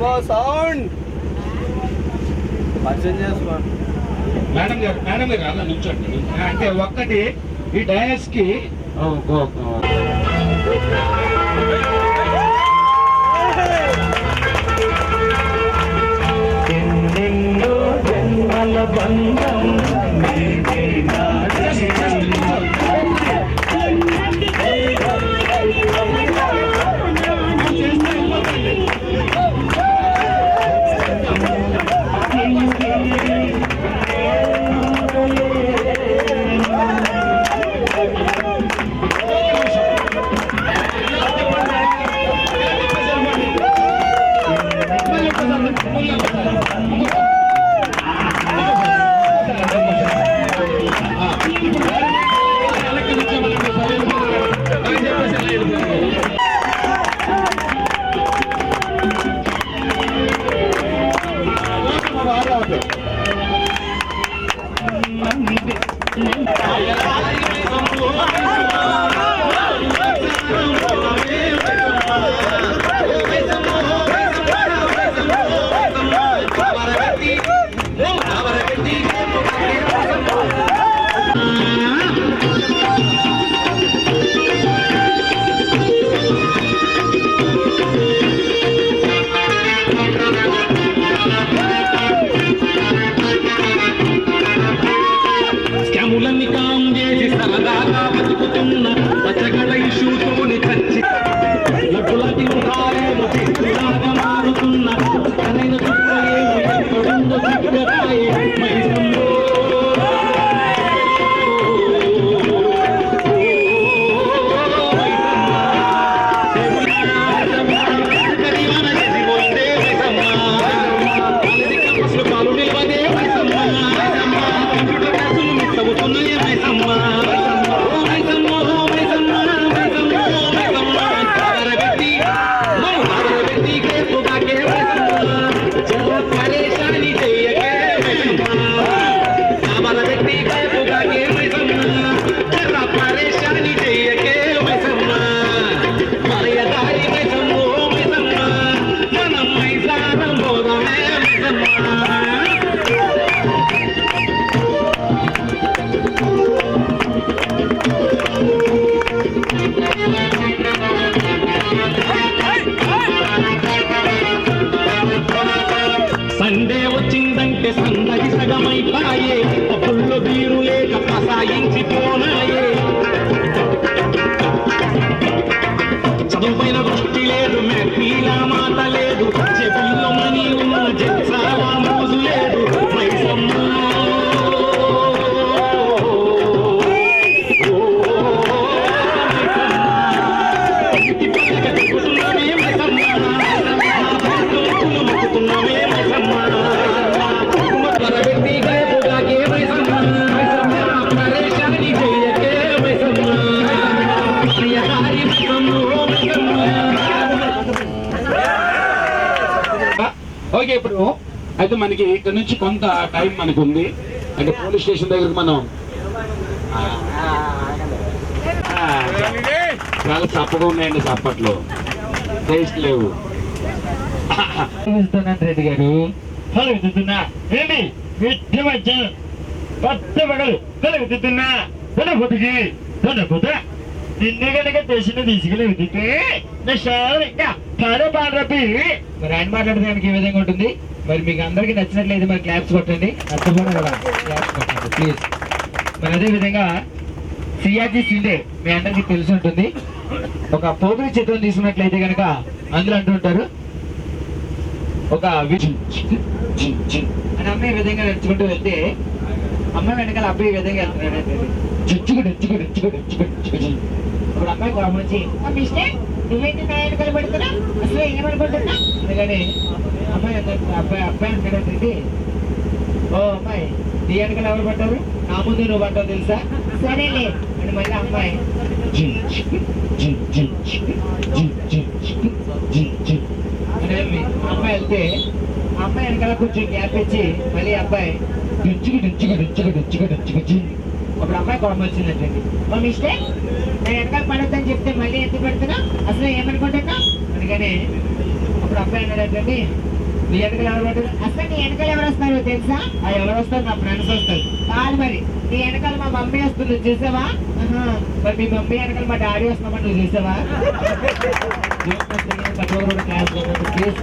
Sound పరిచయం చేసుకోండి. Madam గారు అలా నుంచోండి. అంటే ఒక్కటి ఈ డయాస్ కి ఎన్నెన్నో జన్మల బంధం సండే వచ్చిందంటే సందడి సగమైపాయే, పప్పుల్లో బీరు లేక పసాయించిపోనాయే. చదువుపైన దృష్టి లేదు, మెట్టిలా మాట లేదు, చెవుల్లో మనీ ఉన్న జెత్సాలా మోజు లేదు. ఓకే, ఇప్పుడు అయితే మనకి ఇక్కడ నుంచి కొంత టైం మనకు ఉంది. అంటే పోలీస్ స్టేషన్ దగ్గరికి మనం చాలా చప్పగా ఉన్నాయండి, చప్పట్లో టేస్ట్ లేవు. రెడ్డి గారు విద్యుతున్నా ఏంటి విద్య మధ్య కొత్త పగలు విద్యుతున్నా పొద్దుకి పొద్ద నిన్ను కనుక తెచ్చిన తీసుకెళ్ళి విద్యుతే ఇంకా పాడే పాడరపి. మరి ఆయన మాట్లాడడానికి ఏ విధంగా ఉంటుంది? మరి మీకు అందరికీ నచ్చినట్లయితే మరి క్లాప్స్ కొట్టండి, నచ్చకుండా కూడా క్లాప్స్ కొట్టండి ప్లీజ్. మరి అదే విధంగా సిఆర్జీ సిండే మీ అందరికీ తెలిసి ఉంటుంది. ఒక పోగిరి చిత్రం తీసుకున్నట్లయితే కనుక అందులో అంటుంటారు ఒక అని అమ్మాయి విధంగా నడుచుకుంటూ వెళ్తే అమ్మాయి వెనకాల అబ్బాయి విధంగా వెళ్తున్నాడు. ఇప్పుడు అమ్మాయి కోపం వచ్చి నువ్వేంటి నా వెనకాల పడుతున్నా, అసలు ఏమనుకుంటున్నా అందుకని అబ్బాయి అంటాడంటే, ఓ అమ్మాయి నీ వెనకాల ఎవరు పడ్డారు, నా ముందు నువ్వు పడ్డావు తెలుసా, సరేలే అని మళ్ళీ అమ్మాయి అమ్మాయి వెళ్తే అమ్మాయి వెనకాల కొంచెం గ్యాప్ ఇచ్చి మళ్ళీ అబ్బాయి అప్పుడు అమ్మాయి కోపం వచ్చిందంటండి, మా మిస్టేక్ నేను వెనకాల పడొద్దని చెప్తే మళ్ళీ ఎందుకు పెడుతున్నా, అసలు ఏమనుకుంటున్నా అందుకని అప్పుడు అబ్బాయి అన్నాడంటండి, నీ వెనకాల ఎవరు పడ్డారు? అసలు నీ వెనకాల ఎవరు వస్తారో తెలుసా? ఎవరు వస్తారు? నా ఫ్రెండ్స్ వస్తారు. కాదు మరి, నీ వెనకాల మా మమ్మీ వస్తుంది, నువ్వు చూసావా? ఆహా, మరి మీ మమ్మీ వెనకాల మా డాడీ వస్తున్నామని నువ్వు చూసావా? క్లాస్